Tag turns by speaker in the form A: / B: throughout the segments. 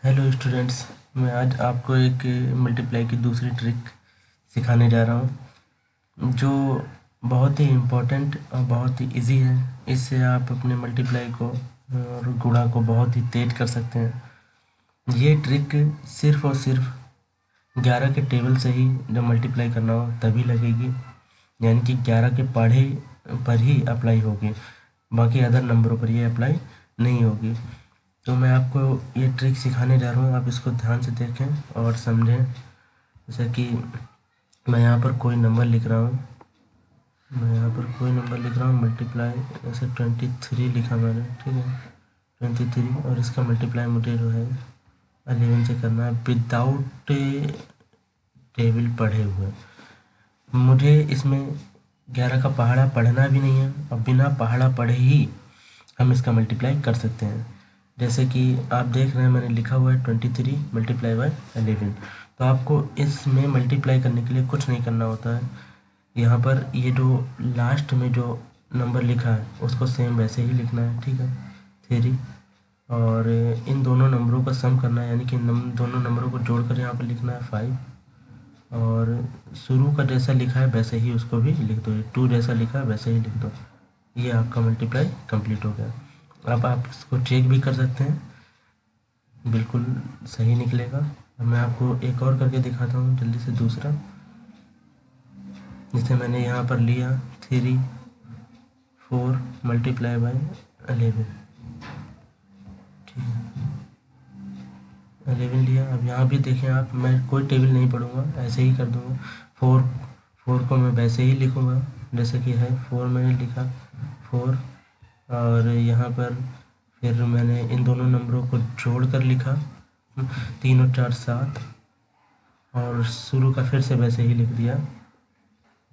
A: Hello students, मैं आज आपको एक मल्टीप्लाई की दूसरी ट्रिक सिखाने जा रहा हूँ जो बहुत ही इम्पोर्टेंट और बहुत ही इजी है। इससे आप अपने मल्टीप्लाई को और गुणा को बहुत ही तेज कर सकते हैं। ये ट्रिक सिर्फ़ और सिर्फ 11 के टेबल से ही जब मल्टीप्लाई करना हो तभी लगेगी, यानी कि 11 के पढ़े पर ही अप्लाई होगी, बाकी अदर नंबरों पर ये अप्लाई नहीं होगी। तो मैं आपको ये ट्रिक सिखाने जा रहा हूँ, आप इसको ध्यान से देखें और समझें। जैसे कि मैं यहाँ पर कोई नंबर लिख रहा हूँ, मल्टीप्लाई जैसे 23 लिखा मैंने, ठीक है 23, और इसका मल्टीप्लाई मुझे जो है 11 से करना है विदाउट टेबल पढ़े हुए। मुझे इसमें 11 का पहाड़ा पढ़ना भी नहीं है और बिना पहाड़ा पढ़े ही हम इसका मल्टीप्लाई कर सकते हैं। जैसे कि आप देख रहे हैं मैंने लिखा हुआ है 23 मल्टीप्लाई बाय 11। तो आपको इसमें मल्टीप्लाई करने के लिए कुछ नहीं करना होता है। यहाँ पर ये जो लास्ट में जो नंबर लिखा है उसको सेम वैसे ही लिखना है, ठीक है 3, और इन दोनों नंबरों का सम करना है, यानी कि दोनों नंबरों को जोड़कर यहाँ पर लिखना है 5, और शुरू का जैसा लिखा है वैसे ही उसको भी लिख दो, 2 जैसा लिखा है वैसे ही लिख दो। ये आपका मल्टीप्लाई कंप्लीट हो गया। अब आप इसको चेक भी कर सकते हैं, बिल्कुल सही निकलेगा। अब मैं आपको एक और करके दिखाता हूँ जल्दी से दूसरा। जैसे मैंने यहाँ पर लिया 3 4 मल्टीप्लाई बाय 11, ठीक है 11 लिया। अब यहाँ भी देखें आप, मैं कोई टेबल नहीं पढ़ूँगा, ऐसे ही कर दूँगा। 4 को मैं वैसे ही लिखूँगा जैसे कि है 4 मैंने लिखा 4, और यहाँ पर फिर मैंने इन दोनों नंबरों को जोड़ कर लिखा 3 और 4 7, और शुरू का फिर से वैसे ही लिख दिया।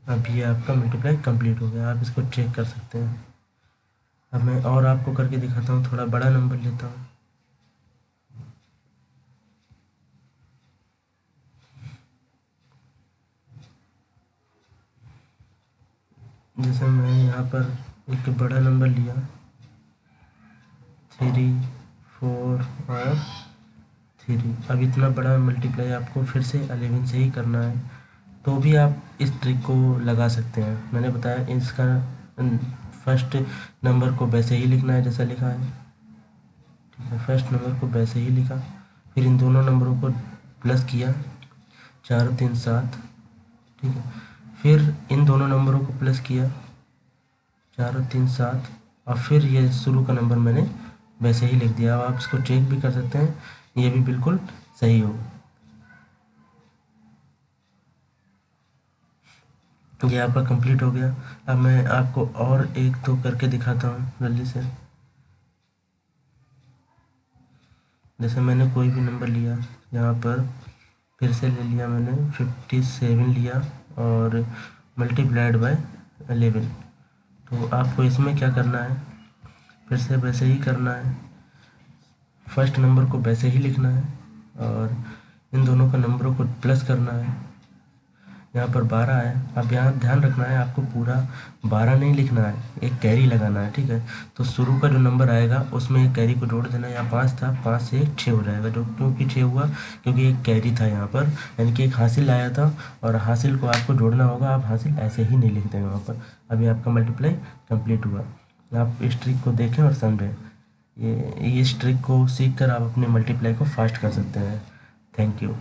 A: अब ये आपका मल्टीप्लाई कंप्लीट हो गया, आप इसको चेक कर सकते हैं। अब मैं और आपको करके दिखाता हूँ, थोड़ा बड़ा नंबर लेता हूँ। जैसे मैं यहाँ पर एक बड़ा नंबर लिया 3 4 और 3। अब इतना बड़ा मल्टीप्लाई आपको फिर से 11 से ही करना है, तो भी आप इस ट्रिक को लगा सकते हैं। मैंने बताया इसका फर्स्ट नंबर को वैसे ही लिखना है जैसा लिखा है, ठीक है फर्स्ट नंबर को वैसे ही लिखा, फिर इन दोनों नंबरों को प्लस किया 4 और 3 7, ठीक है फिर इन दोनों नंबरों को प्लस किया 4 और 3 7, और फिर ये शुरू का नंबर मैंने वैसे ही लिख दिया। अब आप इसको चेक भी कर सकते हैं, ये भी बिल्कुल सही हो। ये आपका कंप्लीट हो गया। अब मैं आपको और एक दो करके दिखाता हूँ जल्दी से। जैसे मैंने कोई भी नंबर लिया, यहाँ पर फिर से ले लिया मैंने 57 लिया और मल्टीप्लाइड बाय 11। तो आपको इसमें क्या करना है, फिर से वैसे ही करना है, फर्स्ट नंबर को वैसे ही लिखना है और इन दोनों का नंबरों को प्लस करना है। यहाँ पर 12 है। अब यहाँ ध्यान रखना है, आपको पूरा 12 नहीं लिखना है, एक कैरी लगाना है, ठीक है। तो शुरू का जो नंबर आएगा उसमें एक कैरी को जोड़ देना। यहाँ 5 था, 5 से 6 हो जाएगा। जो क्योंकि 6 हुआ क्योंकि एक कैरी था यहाँ पर, यानी कि एक हासिल आया था, और हासिल को आपको जोड़ना होगा। आप हासिल ऐसे ही नहीं लिख देंगे वहाँ पर। अभी आपका मल्टीप्लाई कंप्लीट हुआ। आप इस ट्रिक को देखें और समझें। ये इस ट्रिक को सीख कर आप अपने मल्टीप्लाई को फास्ट कर सकते हैं। Thank you.